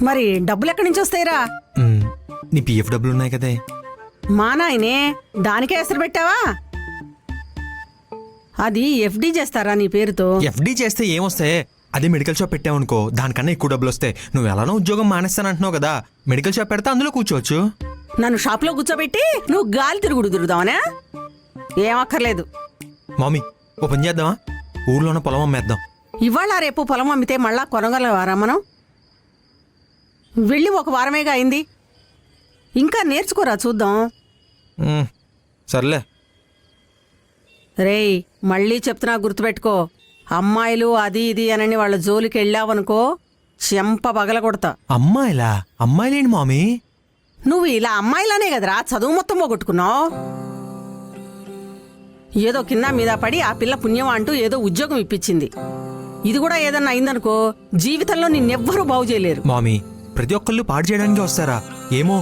మరి డబ్బులు ఎక్కడి నుంచి వస్తాయిరా? నీ పిఎఫ్ డబ్బులు ఉన్నాయి కదే. మా నాయనే దానికే ఎసరు పెట్టావా? అది ఎఫ్డి చేస్తారా నీ పేరుతో? ఎఫ్డి చేస్తే ఏమొస్తాయి? అదే మెడికల్ షాప్ పెట్టావనుకో దానికన్నా ఎక్కువ డబ్బులు వస్తాయి. నువ్వు ఎలానో ఉద్యోగం మానేస్తానంటున్నావు కదా, మెడికల్ షాప్ పెడితే అందులో కూర్చోవచ్చు. నన్ను షాప్లో కూర్చోబెట్టి నువ్వు గాలి తిరుగుదామనా? ఏమక్కర్లేదు. మామీ ఓ పని చేద్దామా, ఊర్లోనే పొలం అమ్మేద్దాం. ఇవాళ రేపు పొలం అమ్మితే మళ్ళా కొనగలవారా మనం? వెళ్ళి ఒక వారమేగా అయింది, ఇంకా నేర్చుకోరా చూద్దాం. సర్లే. రేయ్ మళ్ళీ చెప్తున్నా గుర్తుపెట్టుకో, అమ్మాయిలు అది ఇది అనని వాళ్ళ జోలికి వెళ్ళావనుకో చెంప పగల కొడతా. అమ్మాయిలా? అమ్మాయిలేంటి మామీ? నువ్వు ఇలా అమ్మాయిలానే కదరా చదువు మొత్తం పోగొట్టుకున్నావు. ఏదో కింద మీద పడి ఆ పిల్ల పుణ్యం అంటూ ఏదో ఉద్యోగం ఇప్పించింది. ఇది కూడా ఏదన్నా అయిందనుకో జీవితంలో నిన్నెవ్వరూ బాగు చేయలేరు. మామీ ప్రతి ఒక్కళ్ళు పాడు చేయడానికి వస్తారా? ఏమో